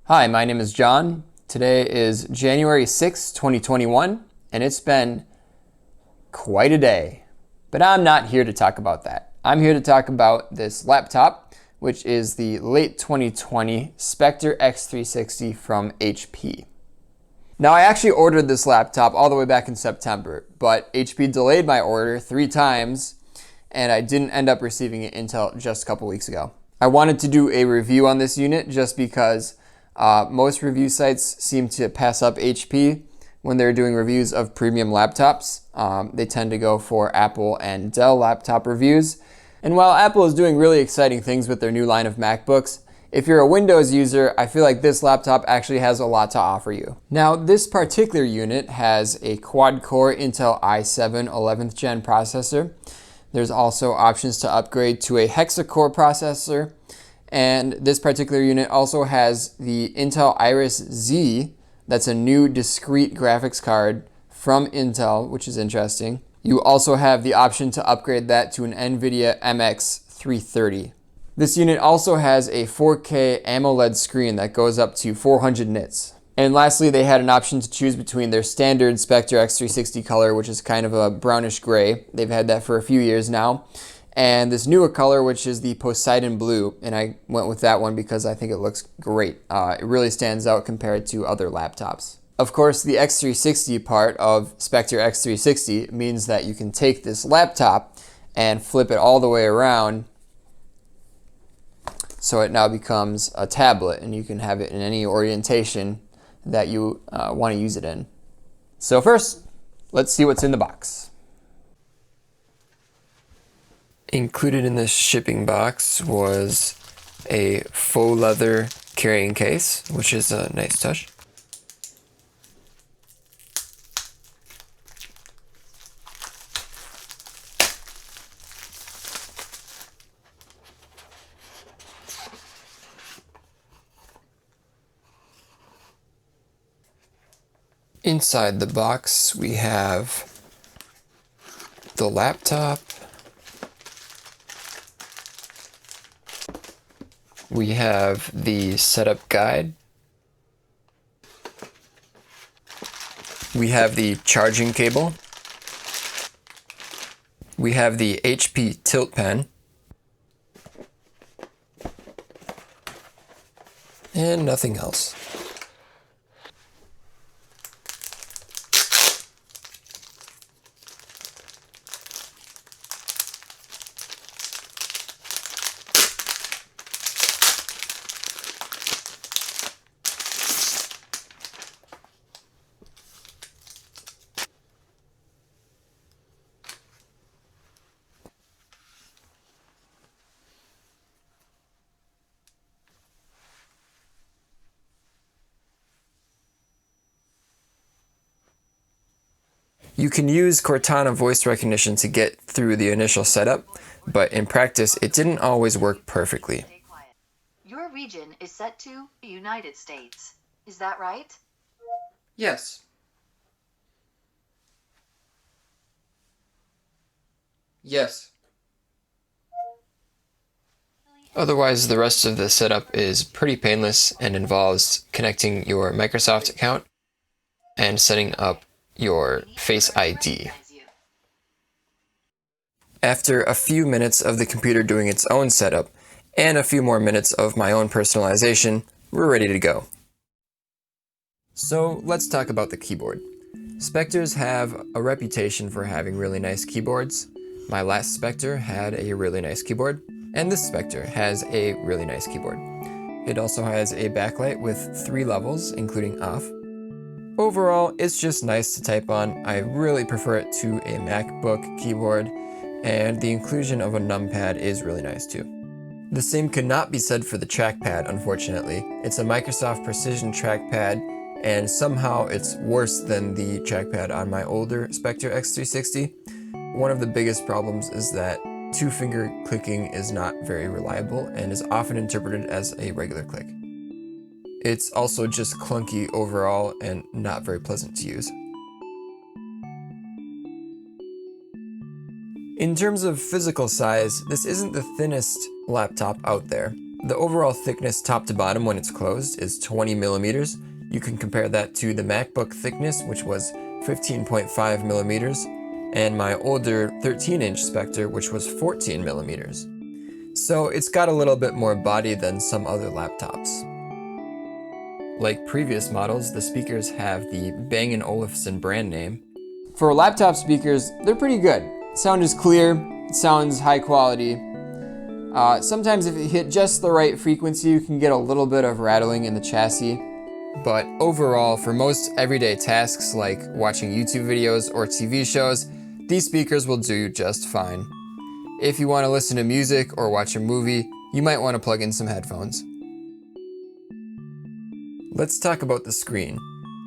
Hi, my name is John. Today is January 6, 2021, and it's been quite a day. But I'm not here to talk about that. I'm here to talk about this laptop, which is the late 2020 Spectre x360 from HP. Now, I actually ordered this laptop all the way back in September, but HP delayed my order 3 times, and I didn't end up receiving it until just a couple weeks ago. I wanted to do a review on this unit just because most review sites seem to pass up HP when they're doing reviews of premium laptops. They tend to go for Apple and Dell laptop reviews. And while Apple is doing really exciting things with their new line of MacBooks, if you're a Windows user, I feel like this laptop actually has a lot to offer you. Now, this particular unit has a quad-core Intel i7 11th gen processor. There's also options to upgrade to a hexa-core processor. And this particular unit also has the Intel Iris Z. That's a new discrete graphics card from Intel, which is interesting. You also have the option to upgrade that to an NVIDIA MX 330. This unit also has a 4K AMOLED screen that goes up to 400 nits. And lastly, they had an option to choose between their standard Spectre x360 color, which is kind of a brownish gray. They've had that for a few years now. And this newer color, which is the Poseidon blue, and I went with that one because I think it looks great. It really stands out compared to other laptops. Of course, the x360 part of Spectre x360 means that you can take this laptop and flip it all the way around so it now becomes a tablet, and you can have it in any orientation that you want to use it in. So first, let's see what's in the box. Included in this shipping box was a faux leather carrying case, which is a nice touch. Inside the box, we have the laptop. We have the setup guide. We have the charging cable. We have the HP tilt pen. And nothing else. You can use Cortana voice recognition to get through the initial setup, but in practice, it didn't always work perfectly. Your region is set to the United States. Is that right? Yes. Yes. Otherwise, the rest of the setup is pretty painless and involves connecting your Microsoft account and setting up your Face ID. After a few minutes of the computer doing its own setup and a few more minutes of my own personalization, we're ready to go. So let's talk about the keyboard. Spectres have a reputation for having really nice keyboards. My last Spectre had a really nice keyboard, and this Spectre has a really nice keyboard. It also has a backlight with 3 levels, including off. Overall, it's just nice to type on. I really prefer it to a MacBook keyboard, and the inclusion of a numpad is really nice too. The same could not be said for the trackpad, unfortunately. It's a Microsoft Precision trackpad, and somehow it's worse than the trackpad on my older Spectre x360. One of the biggest problems is that 2-finger clicking is not very reliable and is often interpreted as a regular click. It's also just clunky overall and not very pleasant to use. In terms of physical size, this isn't the thinnest laptop out there, The overall thickness top to bottom when it's closed is 20 millimeters. You can compare that to the MacBook thickness, which was 15.5 millimeters, and my older 13-inch Spectre, which was 14 millimeters. So it's got a little bit more body than some other laptops. Like previous models, the speakers have the Bang & Olufsen brand name. For laptop speakers, they're pretty good. Sound is clear, it sounds high quality. Sometimes if you hit just the right frequency, you can get a little bit of rattling in the chassis. But overall, for most everyday tasks like watching YouTube videos or TV shows, these speakers will do just fine. If you want to listen to music or watch a movie, you might want to plug in some headphones. Let's talk about the screen.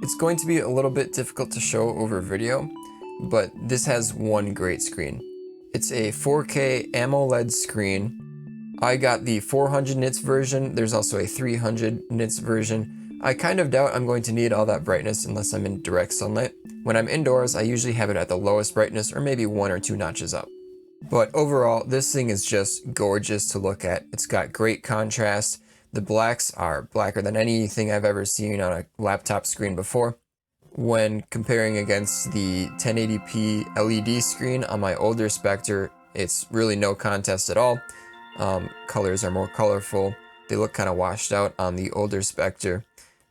It's going to be a little bit difficult to show over video, but this has one great screen. It's a 4K AMOLED screen. I got the 400 nits version. There's also a 300 nits version. I kind of doubt I'm going to need all that brightness unless I'm in direct sunlight. When I'm indoors, I usually have it at the lowest brightness or maybe 1 or 2 notches up. But overall, this thing is just gorgeous to look at. It's got great contrast. The blacks are blacker than anything I've ever seen on a laptop screen before. When comparing against the 1080p LED screen on my older Spectre, it's really no contest at all. Colors are more colorful. They look kind of washed out on the older Spectre.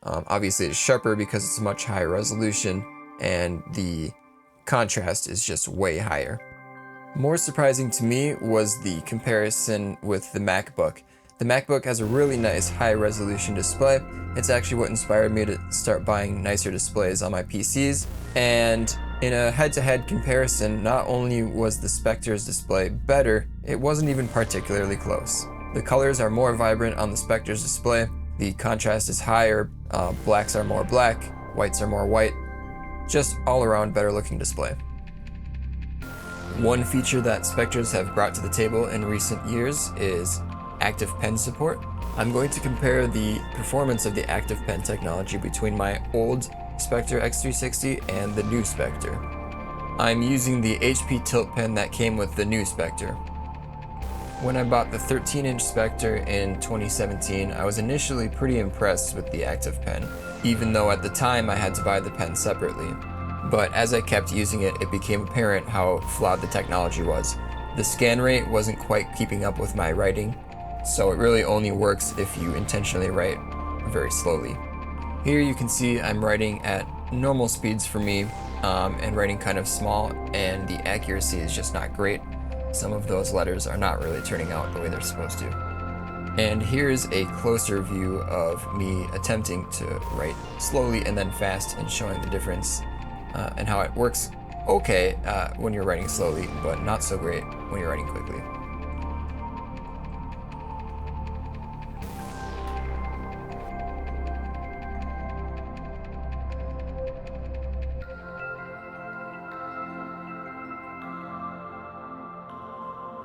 Obviously it's sharper because it's much higher resolution, and the contrast is just way higher. More surprising to me was the comparison with the MacBook. The MacBook has a really nice high-resolution display. It's actually what inspired me to start buying nicer displays on my PCs. And in a head-to-head comparison, not only was the Spectre's display better, it wasn't even particularly close. The colors are more vibrant on the Spectre's display. The contrast is higher. Blacks are more black. Whites are more white. Just all-around better-looking display. One feature that Spectres have brought to the table in recent years is active pen support. I'm going to compare the performance of the active pen technology between my old Spectre x360 and the new Spectre. I'm using the HP tilt pen that came with the new Spectre. When I bought the 13-inch Spectre in 2017, I was initially pretty impressed with the active pen, even though at the time I had to buy the pen separately. But as I kept using it, it became apparent how flawed the technology was. The scan rate wasn't quite keeping up with my writing, so it really only works if you intentionally write very slowly. Here you can see I'm writing at normal speeds for me, and writing kind of small, and the accuracy is just not great. Some of those letters are not really turning out the way they're supposed to. And here's a closer view of me attempting to write slowly and then fast and showing the difference and how it works okay when you're writing slowly, but not so great when you're writing quickly.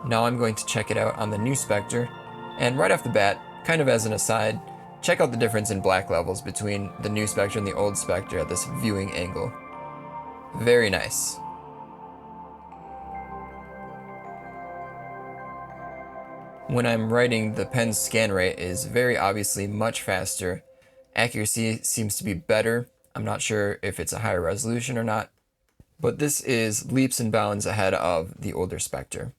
Now I'm going to check it out on the new Spectre, and right off the bat, kind of as an aside, check out the difference in black levels between the new Spectre and the old Spectre at this viewing angle. Very nice. When I'm writing, the pen's scan rate is very obviously much faster. Accuracy seems to be better. I'm not sure if it's a higher resolution or not, but this is leaps and bounds ahead of the older Spectre.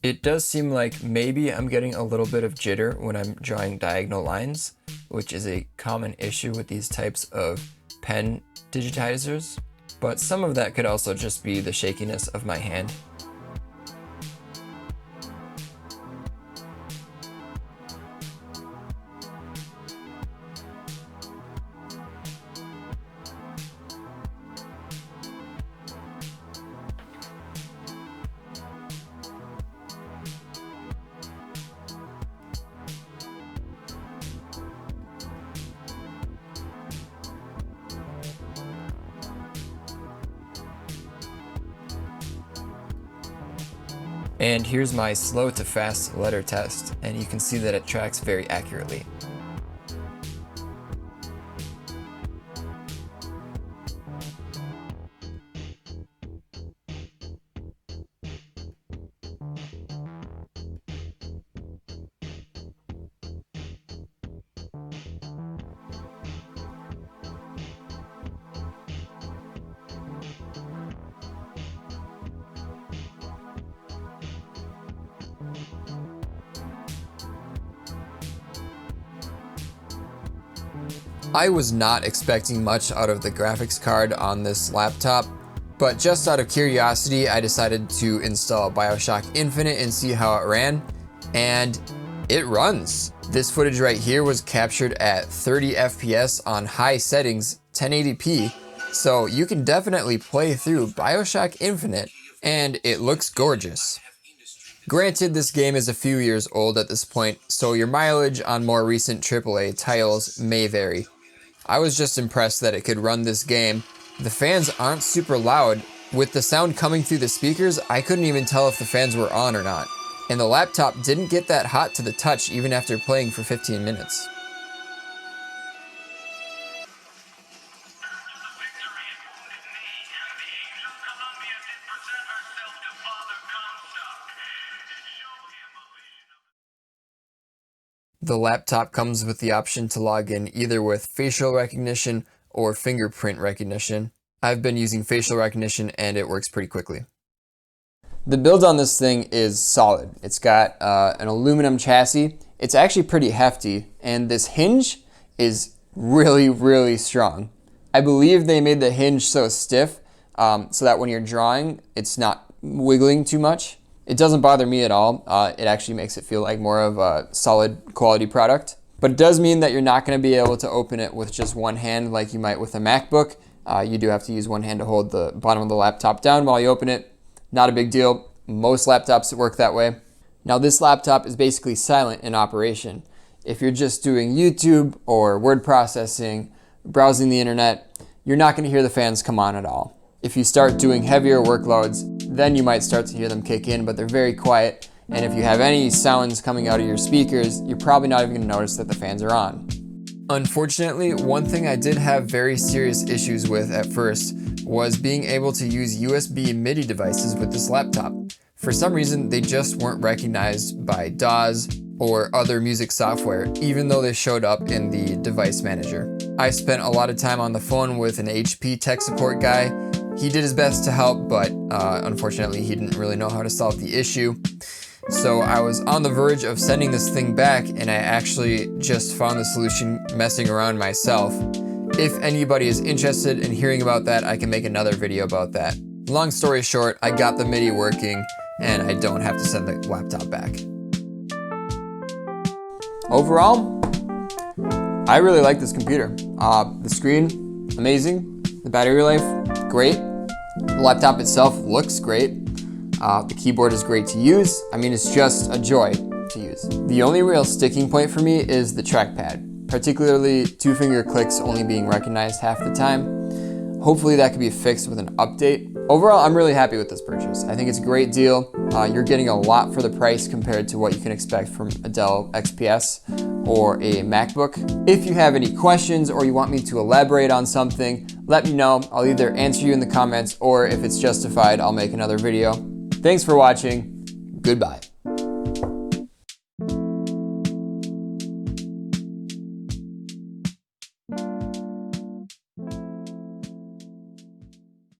It does seem like maybe I'm getting a little bit of jitter when I'm drawing diagonal lines, which is a common issue with these types of pen digitizers, but some of that could also just be the shakiness of my hand. And here's my slow to fast letter test, and you can see that it tracks very accurately. I was not expecting much out of the graphics card on this laptop, but just out of curiosity, I decided to install BioShock Infinite and see how it ran, and it runs. This footage right here was captured at 30 FPS on high settings, 1080p, so you can definitely play through BioShock Infinite, and it looks gorgeous. Granted, this game is a few years old at this point, so your mileage on more recent AAA titles may vary. I was just impressed that it could run this game. The fans aren't super loud. With the sound coming through the speakers, I couldn't even tell if the fans were on or not. And the laptop didn't get that hot to the touch even after playing for 15 minutes. The laptop comes with the option to log in either with facial recognition or fingerprint recognition. I've been using facial recognition and it works pretty quickly. The build on this thing is solid. It's got an aluminum chassis. It's actually pretty hefty, and this hinge is really, really strong. I believe they made the hinge so stiff so that when you're drawing, it's not wiggling too much. It doesn't bother me at all. It actually makes it feel like more of a solid quality product. But it does mean that you're not going to be able to open it with just one hand like you might with a MacBook. You do have to use one hand to hold the bottom of the laptop down while you open it. Not a big deal. Most laptops work that way. Now this laptop is basically silent in operation. If you're just doing YouTube or word processing, browsing the internet, you're not going to hear the fans come on at all. If you start doing heavier workloads, then you might start to hear them kick in, but they're very quiet. And if you have any sounds coming out of your speakers, you're probably not even going to notice that the fans are on. Unfortunately, one thing I did have very serious issues with at first was being able to use USB-midi devices with this laptop. For some reason, they just weren't recognized by DAWs or other music software, even though they showed up in the device manager. I spent a lot of time on the phone with an HP tech support guy. He did his best to help, but unfortunately, he didn't really know how to solve the issue. So I was on the verge of sending this thing back, and I actually just found the solution messing around myself. If anybody is interested in hearing about that, I can make another video about that. Long story short, I got the MIDI working, and I don't have to send the laptop back. Overall, I really like this computer. The screen, amazing. The battery life, great. The laptop itself looks great. The keyboard is great to use. I mean, it's just a joy to use. The only real sticking point for me is the trackpad, particularly two-finger clicks only being recognized half the time. Hopefully that could be fixed with an update. Overall, I'm really happy with this purchase. I think it's a great deal. You're getting a lot for the price compared to what you can expect from a Dell XPS or a MacBook. If you have any questions or you want me to elaborate on something, let me know. I'll either answer you in the comments, or if it's justified, I'll make another video. Thanks for watching. Goodbye.